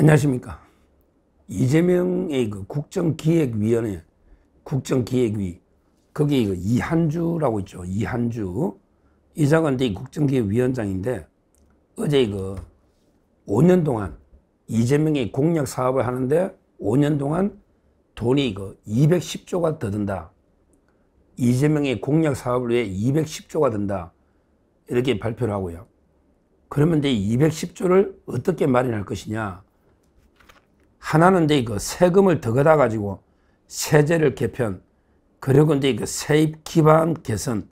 안녕하십니까. 이재명의 그 국정기획위원회, 국정기획위, 거기 그 이한주라고 있죠. 이한주. 이장관이 국정기획위원장인데, 어제 그 5년 동안 이재명의 공약 사업을 하는데 5년 동안 돈이 그 210조가 더 든다. 이재명의 공약 사업을 위해 210조가 든다. 이렇게 발표를 하고요. 그러면 이 210조를 어떻게 마련할 것이냐. 하나는 그 세금을 더 걷어 가지고 세제를 개편, 그리고 그 세입 기반 개선,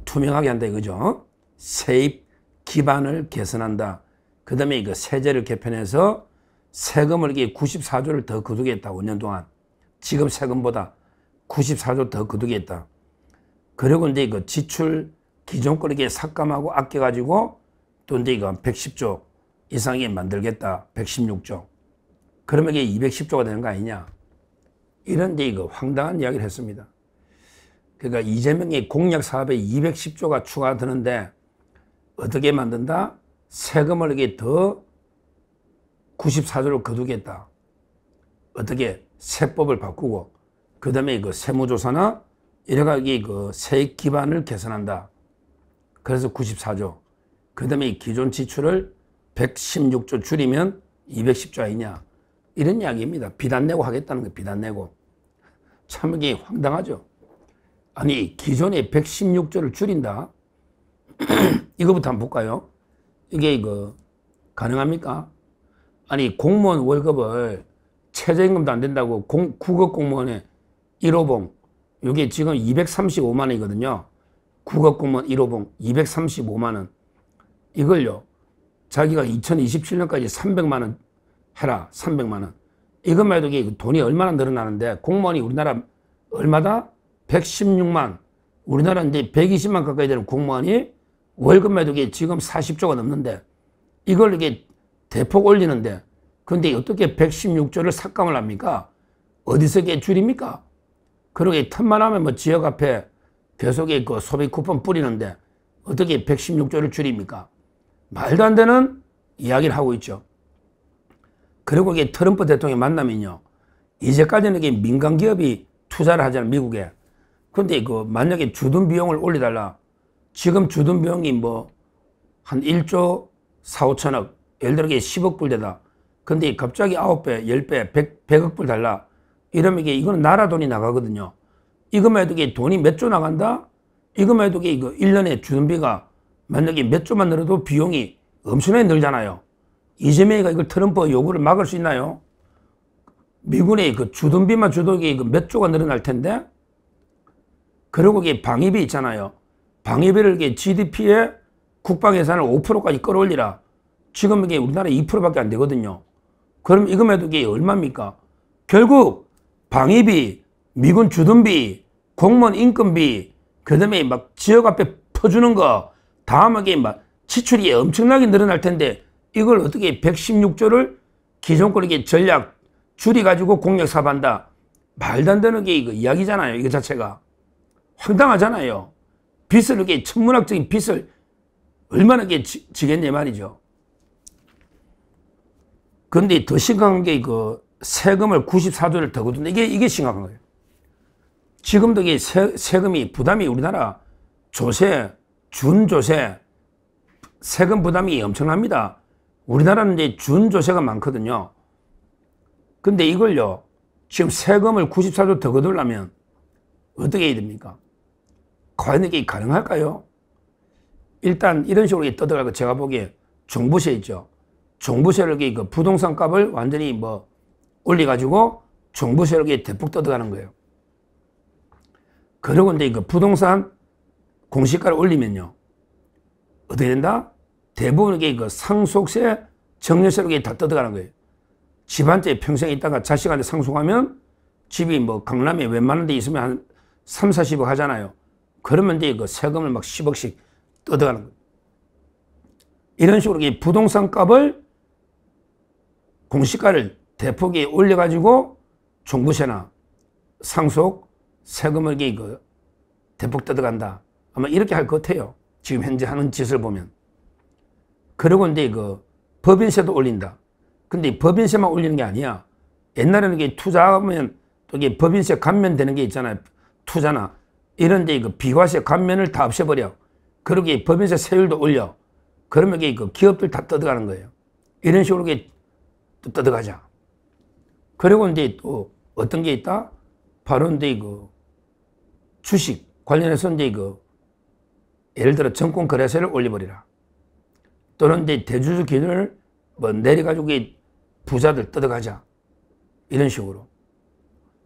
투명하게 한다 이거죠. 세입 기반을 개선한다. 그 다음에 그 세제를 개편해서 세금을 94조를 더 거두겠다. 5년 동안. 지금 세금보다 94조 더 거두겠다. 그리고 그 지출 기존 거를 삭감하고 아껴가지고 또 이거 110조 이상에 만들겠다. 116조. 그러면 이게 210조가 되는 거 아니냐. 이런 그 황당한 이야기를 했습니다. 그러니까 이재명의 공약 사업에 210조가 추가되는데 어떻게 만든다? 세금을 이게 더 94조를 거두겠다. 어떻게? 세법을 바꾸고, 그 다음에 그 세무조사나 이래가지고 그 세액 기반을 개선한다. 그래서 94조. 그 다음에 기존 지출을 116조 줄이면 210조 아니냐. 이런 이야기입니다. 비단 내고 하겠다는 거, 비단 내고. 참 이게 황당하죠. 아니, 기존에 116조를 줄인다? 이거부터 한번 볼까요? 이게 가능합니까? 아니, 공무원 월급을 최저임금도 안 된다고 국어공무원의 1호봉, 이게 지금 235만 원이거든요. 국어공무원 1호봉 235만 원. 이걸요, 자기가 2027년까지 300만 원 해라. 300만 원. 이것만 해도 돈이 얼마나 늘어나는데, 공무원이 우리나라 얼마다? 116만. 우리나라 이제 120만 가까이 되는 공무원이 월급만 해도 지금 40조가 넘는데, 이걸 대폭 올리는데, 근데 어떻게 116조를 삭감을 합니까? 어디서 줄입니까? 그러게 틈만 하면 뭐 지역 앞에 계속 그 소비 쿠폰 뿌리는데, 어떻게 116조를 줄입니까? 말도 안 되는 이야기를 하고 있죠. 그리고 트럼프 대통령 만나면요, 이제까지는 민간 기업이 투자를 하잖아요, 미국에. 근데 만약에 주둔 비용을 올려달라. 지금 주둔 비용이 뭐 한 1조 4, 5천억, 예를 들어 10억 불 되다. 근데 갑자기 9배, 10배, 100억 불 달라. 이러면 이거는 나라 돈이 나가거든요. 이것만 해도 돈이 몇 조 나간다? 이것만 해도 이거 1년에 주둔비가 만약에 몇 조만 늘어도 비용이 엄청나게 늘잖아요. 이재명이가 이걸 트럼프 요구를 막을 수 있나요? 미군의 주둔비만 줘도 몇 조가 늘어날 텐데? 그리고 방위비 있잖아요. 방위비를 GDP에 국방 예산을 5%까지 끌어올리라. 지금 이게 우리나라 2%밖에 안 되거든요. 그럼 이거만 해도 얼마입니까? 결국 방위비, 미군 주둔비, 공무원 인건비, 그 다음에 막 지역 앞에 퍼주는 거, 다음에 막 지출이 엄청나게 늘어날 텐데, 이걸 어떻게 116조를 기존 거 전략 줄여가지고 공약 사업한다. 말도 안 되는 게 이야기잖아요. 이거 자체가. 황당하잖아요. 빚을 천문학적인 빚을 얼마나 지겠냐 말이죠. 그런데 더 심각한 게 세금을 94조를 더 거둔다. 이게 심각한 거예요. 지금도 세금이 부담이 우리나라 조세, 준조세, 세금 부담이 엄청납니다. 우리나라는 이제 준조세가 많거든요. 근데 이걸요, 지금 세금을 94조 더 거두려면 어떻게 해야 됩니까? 과연 이게 가능할까요? 일단 이런 식으로 떠들어가고 제가 보기에 종부세 있죠. 종부세를 부동산 값을 완전히 뭐 올려가지고 종부세를 대폭 뜯어가는 거예요. 그리고 이제 부동산 공시가를 올리면요, 어떻게 된다? 대부분 상속세, 증여세로 다 뜯어가는 거예요. 집 한 채 평생 있다가 자식한테 상속하면 집이 뭐 강남에 웬만한 데 있으면 한 3, 40억 하잖아요. 그러면 이제 세금을 막 10억씩 뜯어가는 거예요. 이런 식으로 부동산 값을 공시가를 대폭 올려가지고 종부세나 상속, 세금을 대폭 뜯어간다. 아마 이렇게 할 것 같아요. 지금 현재 하는 짓을 보면. 그리고 이제 법인세도 올린다. 근데 법인세만 올리는 게 아니야. 옛날에는 이게 투자하면 또 이게 법인세 감면되는 게 있잖아요. 투자나 이런데 그 비과세 감면을 다 없애버려. 그러게 법인세 세율도 올려. 그러면 이게 그 기업들 다 뜯어가는 거예요. 이런 식으로 이게 또 뜯어가자. 그리고 이제 또 어떤 게 있다? 바로 이제 그 주식 관련해서 이제 그 예를 들어 증권 거래세를 올려버리라. 또는 이제 대주주 기준을 뭐 내려가지고 부자들 뜯어가자. 이런 식으로.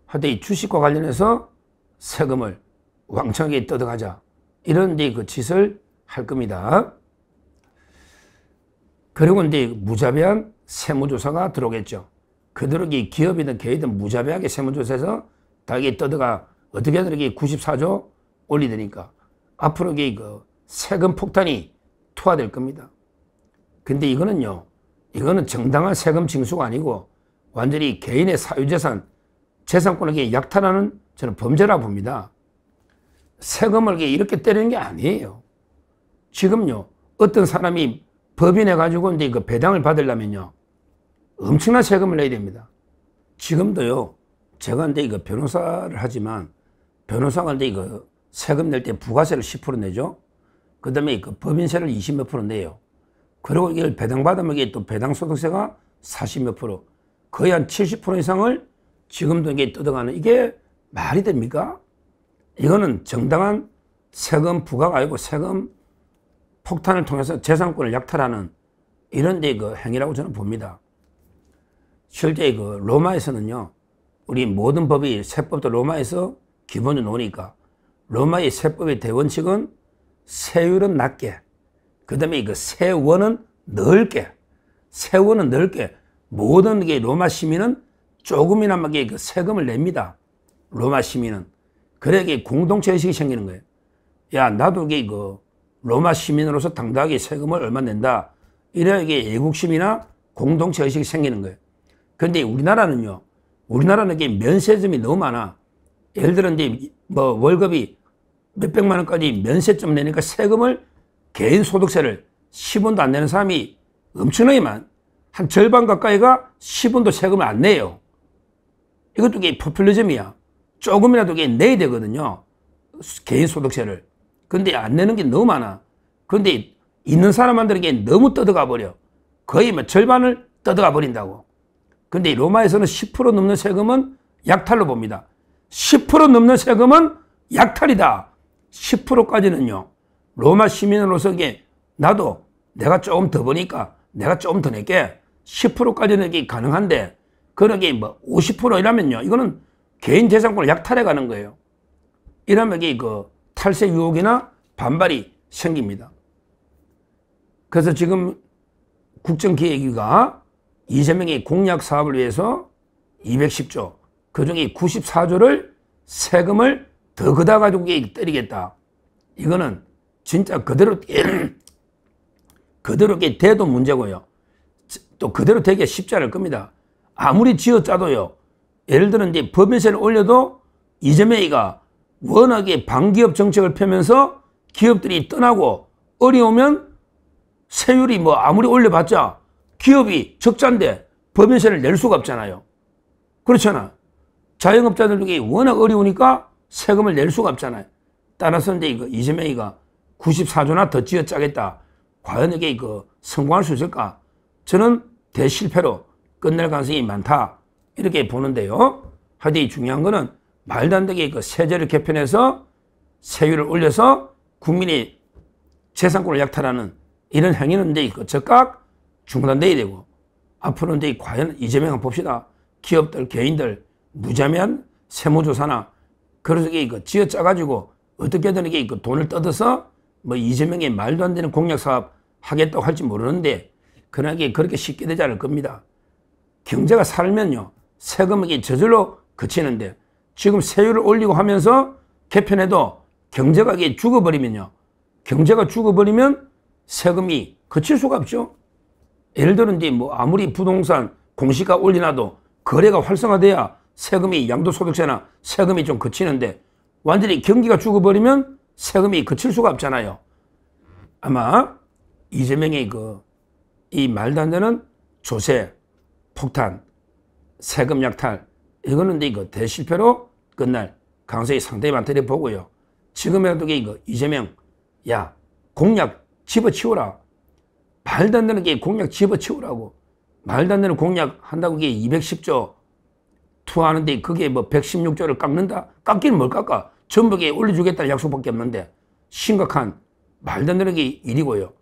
하여튼 이 주식과 관련해서 세금을 왕창하게 뜯어가자. 이런 이제 그 짓을 할 겁니다. 그리고 이제 무자비한 세무조사가 들어오겠죠. 그대로 기업이든 개인이든 무자비하게 세무조사해서 다 이게 뜯어가 어떻게든 이렇게 94조 올리더니까 앞으로 이게 그 세금 폭탄이 투하될 겁니다. 근데 이거는 정당한 세금 징수가 아니고 완전히 개인의 사유재산, 재산권을 약탈하는 저는 범죄라고 봅니다. 세금을 이렇게 때리는 게 아니에요. 지금요, 어떤 사람이 법인해가지고 이제 그 배당을 받으려면요, 엄청난 세금을 내야 됩니다. 지금도요, 제가 이제 이거 변호사를 하지만, 변호사가 이제 이거 세금 낼 때 부가세를 10% 내죠. 그 다음에 그 법인세를 20 몇 프로 내요. 그리고 이걸 배당받으면 이게 또 배당소득세가 40 몇 프로, 거의 한 70% 이상을 지금도 이게 뜯어가는, 이게 말이 됩니까? 이거는 정당한 세금 부과가 아니고 세금 폭탄을 통해서 재산권을 약탈하는 이런 데 그 행위라고 저는 봅니다. 실제 그 로마에서는요, 우리 모든 법이 세법도 로마에서 기본으로 나오니까 로마의 세법의 대원칙은 세율은 낮게, 그 다음에 그 세원은 넓게, 세원은 넓게, 모든 게 로마 시민은 조금이나마 그 세금을 냅니다. 로마 시민은. 그래야 공동체 의식이 생기는 거예요. 야, 나도 그 로마 시민으로서 당당하게 세금을 얼마 낸다. 이래야 이게 애국심이나 공동체 의식이 생기는 거예요. 그런데 우리나라는 면세점이 너무 많아. 예를 들어 이제 뭐 월급이 몇백만 원까지 면세점 내니까 세금을 개인 소득세를 10원도 안 내는 사람이 엄청나게 한 절반 가까이가 10원도 세금을 안 내요. 이것도 포퓰리즘이야. 조금이라도 내야 되거든요. 개인 소득세를. 근데 안 내는 게 너무 많아. 근데 있는 사람들에게 너무 뜯어가 버려. 거의 뭐 절반을 뜯어가 버린다고. 근데 로마에서는 10% 넘는 세금은 약탈로 봅니다. 10% 넘는 세금은 약탈이다. 10%까지는요. 로마 시민으로서 나도 내가 조금 더 버니까 내가 조금 더 낼게. 10%까지는 이게 가능한데 그러게 뭐 50% 이라면요. 이거는 개인 재산권을 약탈해 가는 거예요. 이러면 이게 그 탈세 유혹이나 반발이 생깁니다. 그래서 지금 국정기획위가 이재명의 공약 사업을 위해서 210조, 그중에 94조를 세금을 더 걷어 가지고 때리겠다. 이거는 진짜 그대로 돼도 문제고요. 또 그대로 되기가 쉽지 않을 겁니다. 아무리 쥐어짜도요. 예를 들어 이제 법인세를 올려도 이재명이가 워낙에 반기업 정책을 펴면서 기업들이 떠나고 어려우면 세율이 뭐 아무리 올려봤자 기업이 적자인데 법인세를 낼 수가 없잖아요. 그렇잖아. 자영업자들이 워낙 어려우니까 세금을 낼 수가 없잖아요. 따라서 이제 이재명이가 94조나 더 쥐어짜겠다. 과연 이게 성공할 수 있을까? 저는 대실패로 끝날 가능성이 많다. 이렇게 보는데요. 하여튼 중요한 거는 말도 안 되게 세제를 개편해서 세율을 올려서 국민의 재산권을 약탈하는 이런 행위는 이제 즉각 중단돼야 되고, 앞으로 이제 과연 이재명을 봅시다. 기업들, 개인들 무자비한 세무조사나 그래서 이게 쥐어짜가지고 어떻게든 이게 돈을 뜯어서 뭐 이재명의 말도 안 되는 공약 사업 하겠다고 할지 모르는데, 그러나 이게 그렇게 쉽게 되지 않을 겁니다. 경제가 살면요, 세금이 저절로 그치는데 지금 세율을 올리고 하면서 개편해도 경제가 죽어버리면요, 경제가 죽어버리면 세금이 그칠 수가 없죠. 예를 들어 이제 뭐 아무리 부동산 공시가 올려놔도 거래가 활성화돼야 세금이 양도소득세나 세금이 좀 그치는데 완전히 경기가 죽어버리면 세금이 그칠 수가 없잖아요. 아마 이재명의 이 말도 안 되는 조세, 폭탄, 세금 약탈, 이거는 이거 대실패로 끝날 가능성이 상당히 많다 이렇게 보고요. 지금이라도 이거 이재명, 야, 공약 집어치워라. 말도 안 되는 게 공약 집어치우라고. 말도 안 되는 공약 한다고 이게 210조 투하하는데 그게 뭐 116조를 깎는다? 깎기는 뭘 깎아? 전부 올려주겠다는 약속밖에 없는데 심각한 말도 안 되는 게 일이고요.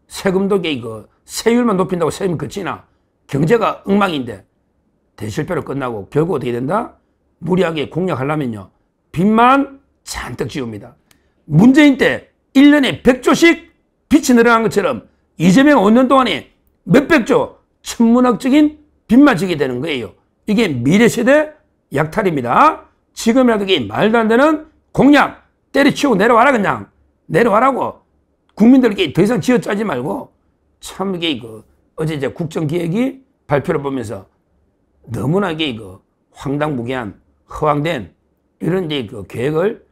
세금도 이거 세율만 높인다고 세금이 그치나? 경제가 엉망인데 대실패로 끝나고 결국 어떻게 된다? 무리하게 공약하려면요. 빚만 잔뜩 지웁니다. 문재인 때 1년에 100조씩 빚이 늘어난 것처럼 이재명 5년 동안에 몇백조 천문학적인 빚만 지게 되는 거예요. 이게 미래세대 약탈입니다. 지금이라도 이게 말도 안 되는 공약 때려치우고 내려와라 그냥. 내려와라고. 국민들에게 더 이상 쥐어짜지 말고 참 이게 어제 이제 국정기획이 발표를 보면서 너무나 이게 황당무계한 허황된 이런 이제 계획을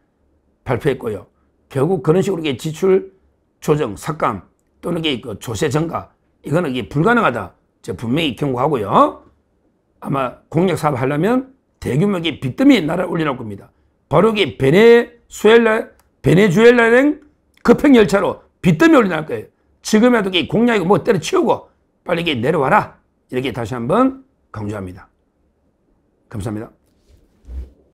발표했고요. 결국 그런 식으로 이게 지출 조정, 삭감 또는 이게 조세 증가 이거는 이게 불가능하다. 제가 분명히 경고하고요. 아마 공약 사업 하려면 대규모의 빚더미 나라를 올려놓을 겁니다. 바로 이게 베네수엘라행 급행열차로 빚더미 올려놓을 거예요. 지금이라도 이게 공약이고 뭐 때려치우고 빨리 이게 내려와라. 이렇게 다시 한번 강조합니다. 감사합니다.